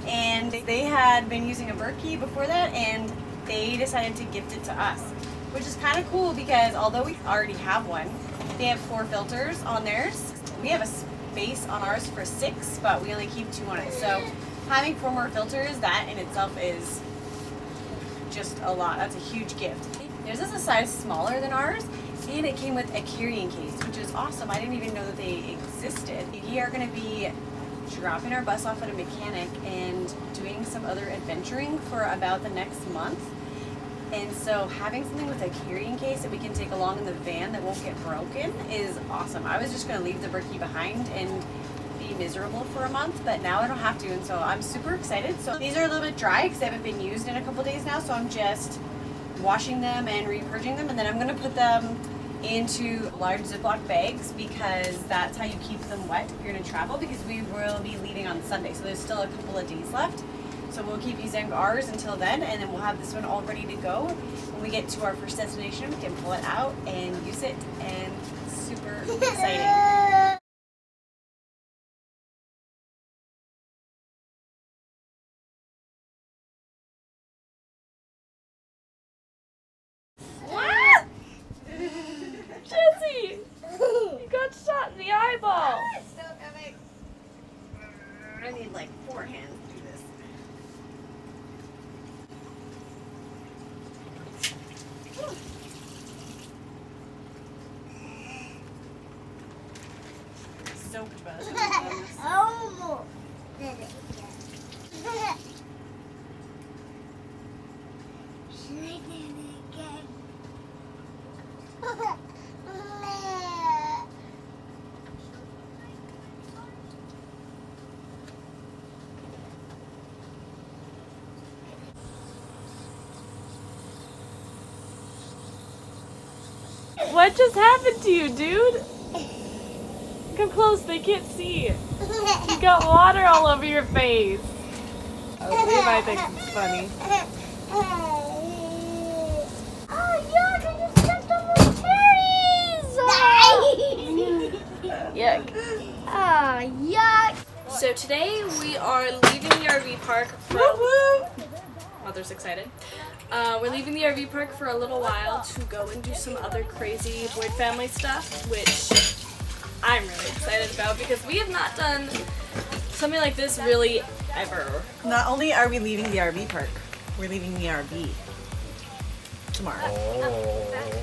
and they had been using a Berkey before that, and they decided to gift it to us, which is kind of cool because although we already have one, they have 4 filters on theirs. We have a space on ours for 6, but we only keep 2 on it. So having 4 more filters, that in itself is just a lot. That's a huge gift. Theirs is a size smaller than ours, and it came with a carrying case, which is awesome. I didn't even know that they existed. We are going to be dropping our bus off at a mechanic and doing some other adventuring for about the next month. And so having something with a carrying case that we can take along in the van that won't get broken is awesome. I was just going to leave the Berkey behind and be miserable for a month, but now I don't have to, and so I'm super excited. So these are a little bit dry because they haven't been used in a couple days now, so I'm just washing them and repurging them, and then I'm going to put them into large Ziploc bags because that's how you keep them wet if you're going to travel, because we will be leaving on Sunday, so there's still a couple of days left. So we'll keep using ours until then, and then we'll have this one all ready to go. When we get to our first destination, we can pull it out and use it, and super exciting. Jesse! You got shot in the eyeball! Still coming. I need like 4 hands to do this. Soaked by the time I've done this. Oh, did it again. Should I do it again? What just happened to you, dude? Come close, they can't see. You got water all over your face. Oh, Levi thinks it's funny. Oh, yuck, I just stepped on the cherries! Yuck. Oh, yuck. So today we are leaving the RV park for Mother's excited. We're leaving the RV park for a little while to go and do some other crazy Boyd family stuff, which I'm really excited about because we have not done something like this really ever. Not only are we leaving the RV park, we're leaving the RV tomorrow.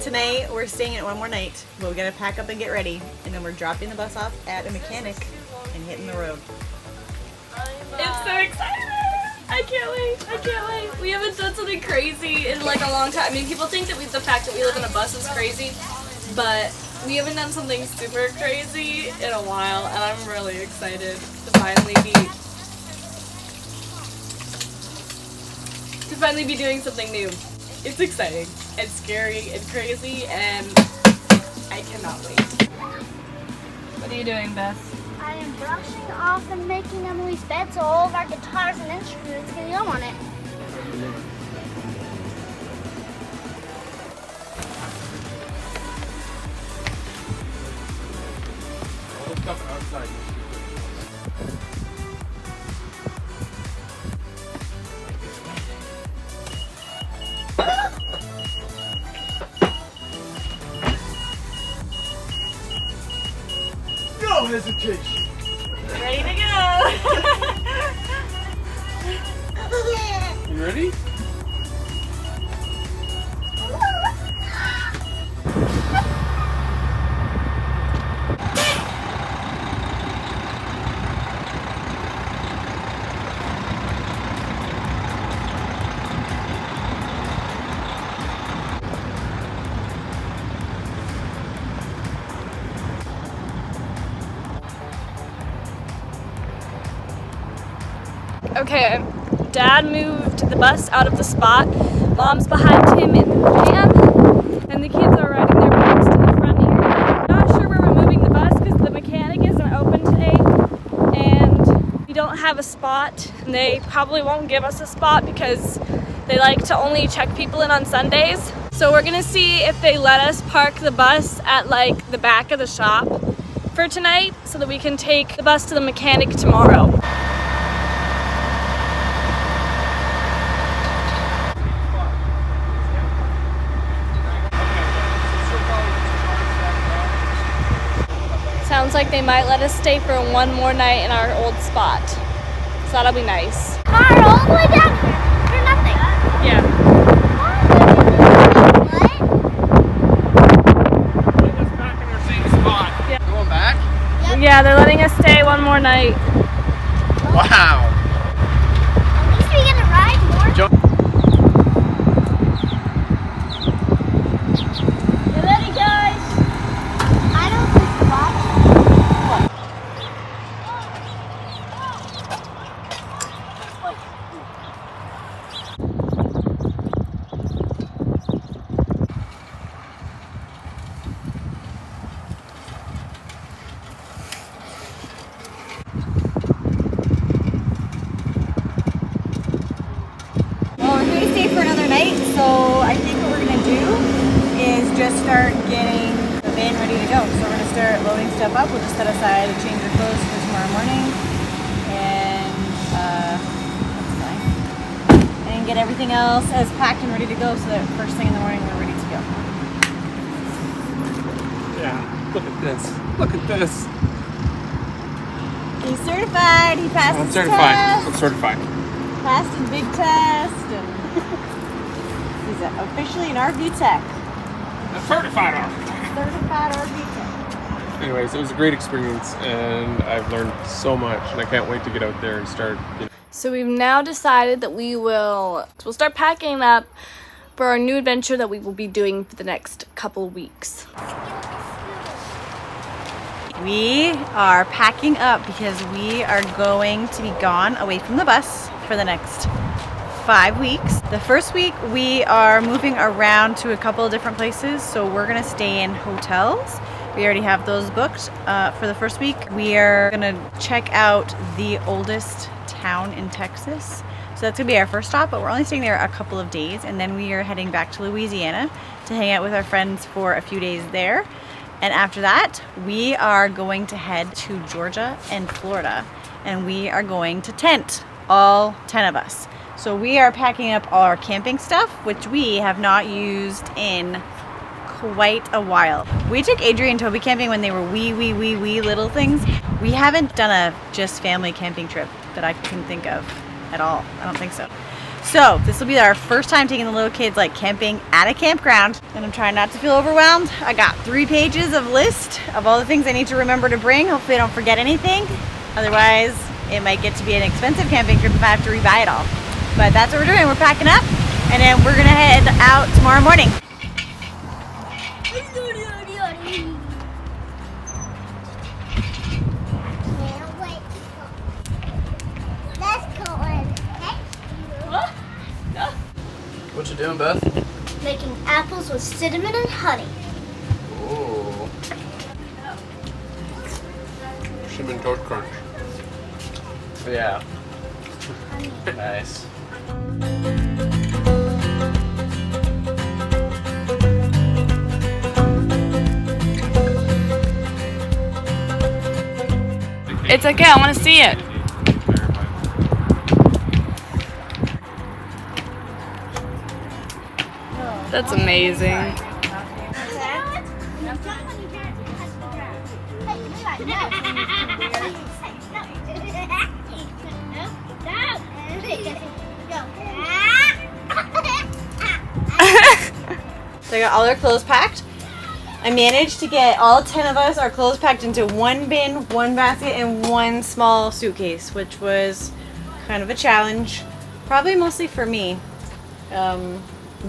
Tonight we're staying at one more night, but we gotta pack up and get ready, and then we're dropping the bus off at a mechanic and hitting the road. It's so exciting! I can't wait! I can't wait! We haven't done something crazy in like a long time. I mean, people think that the fact that we live in a bus is crazy, but we haven't done something super crazy in a while, and I'm really excited to finally be doing something new. It's exciting and scary and crazy, and I cannot wait. What are you doing, Beth? I am brushing off and making Emily's bed so all of our guitars and instruments can go on it. All the stuff outside. No hesitation. Ready to go! You ready? Okay, Dad moved the bus out of the spot. Mom's behind him in the van, and the kids are riding their bikes to the front here. Not sure where we're moving the bus because the mechanic isn't open today, and we don't have a spot. And they probably won't give us a spot because they like to only check people in on Sundays. So we're gonna see if they let us park the bus at like the back of the shop for tonight so that we can take the bus to the mechanic tomorrow. like they might let us stay for one more night in our old spot. So that'll be nice. Car all the way down here for nothing. Yeah. What? Going back? Yeah, they're letting us stay one more night. Wow. At least we get to ride more. You ready, guys? I don't think spot. Well, we're here to stay for another night, so I think what we're gonna do is just start getting the van ready to go. So we're gonna start loading stuff up. We'll just set aside a change of clothes for tomorrow morning, and and get everything else as packed and ready to go, so that first thing in the morning we're ready to go. Yeah, look at this. Look at this. He's certified. He passed I'm his certified. test. I'm certified. Passed his big test, and he's officially an RV tech. I'm certified architect. Certified RV tech. Anyways, it was a great experience, and I've learned so much, and I can't wait to get out there and start. So we've now decided that we'll start packing up for our new adventure that we will be doing for the next couple weeks. We are packing up because we are going to be gone away from the bus for the next 5 weeks. The first week we are moving around to a couple of different places, so we're gonna stay in hotels. We already have those booked for the first week. We are gonna check out the oldest town in Texas. So that's gonna be our first stop, but we're only staying there a couple of days, and then we are heading back to Louisiana to hang out with our friends for a few days there. And after that, we are going to head to Georgia and Florida, and we are going to tent, all 10 of us. So we are packing up all our camping stuff, which we have not used in quite a while. We took Adri and Toby camping when they were wee little things. We haven't done a just family camping trip that I can think of at all. I don't think so. So this will be our first time taking the little kids like camping at a campground, and I'm trying not to feel overwhelmed. I got 3 pages of list of all the things I need to remember to bring. Hopefully I don't forget anything. Otherwise it might get to be an expensive camping trip if I have to rebuy it all. But that's what we're doing. We're packing up, and then we're gonna head out tomorrow morning. What you doing, Beth? Making apples with cinnamon and honey. Oh. Cinnamon toast crunch. Yeah. Nice. It's okay, I want to see it. That's amazing. So I got all our clothes packed. I managed to get all 10 of us our clothes packed into 1 bin, 1 basket, and 1 small suitcase, which was kind of a challenge, probably mostly for me.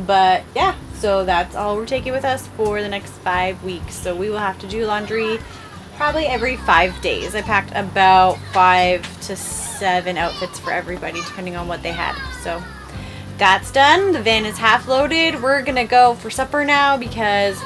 But yeah, so that's all we're taking with us for the next 5 weeks. So we will have to do laundry probably every 5 days. I packed about 5 to 7 outfits for everybody, depending on what they had. So that's done. The van is half loaded. We're gonna go for supper now because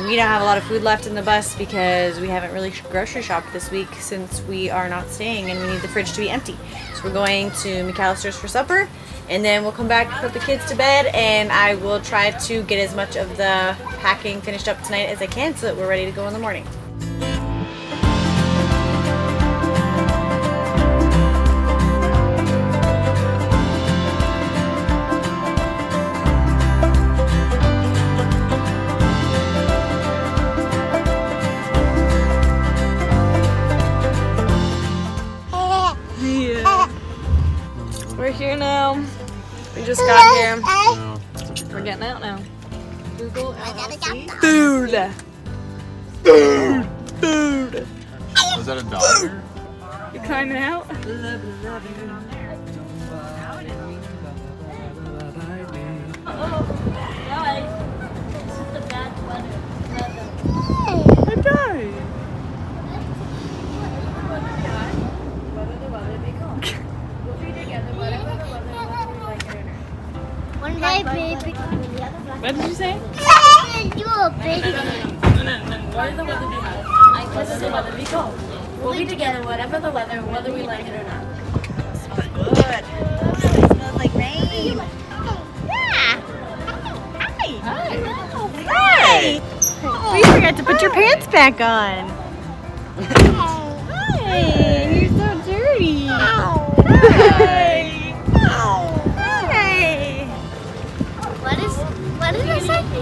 we don't have a lot of food left in the bus because we haven't really grocery shopped this week since we are not staying and we need the fridge to be empty. So we're going to McAllister's for supper, and then we'll come back, put the kids to bed, and I will try to get as much of the packing finished up tonight as I can so that we're ready to go in the morning. We're here now. We just got here. We're getting out now. Google LLC. Food. Food. Food. Was that a dollar? You climbing out? I died. One day, baby. What did you say? You a baby. What is the weather be like? What is the weather be cold? We'll be together whatever the weather, whether we like it or not. Smells good. It smells like rain. Yeah. Hi. Hi. We forgot to put your pants back on. Hi. You're so dirty. Hi. Hi. What did it say?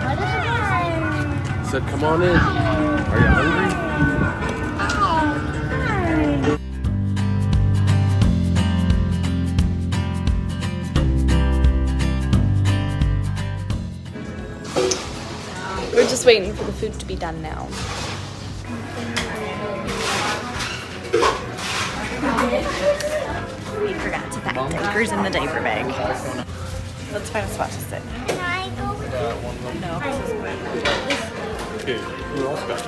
What is it? Said, come on in. Are you hungry? We're just waiting for the food to be done now. We forgot to pack diapers in the diaper bag. Let's find a spot to sit. Can I go with you? No, this is good. Okay, who else got it?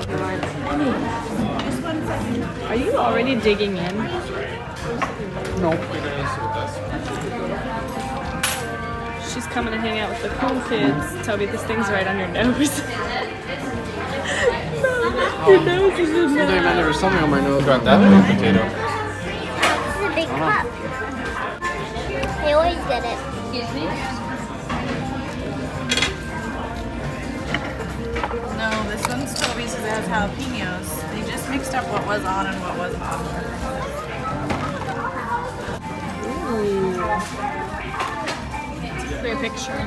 Just 1 second. Are you already digging in? Nope. She's coming to hang out with the cool kids. Toby, this thing's right on your nose. Your nose is in there. There was something on my nose. Got that big potato. This is a big cup. I always get it. No, this one's Toby's because it has jalapenos. They just mixed up what was on and what wasn't on. Clear picture.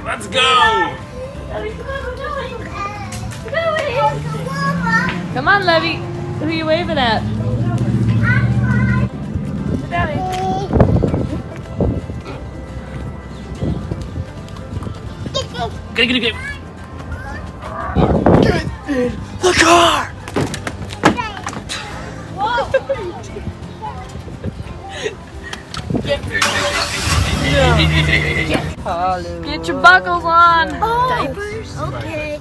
Let's go! Come on, Levy. Who are you waving at? Get in the car! Get your buckles on. Diapers? Okay.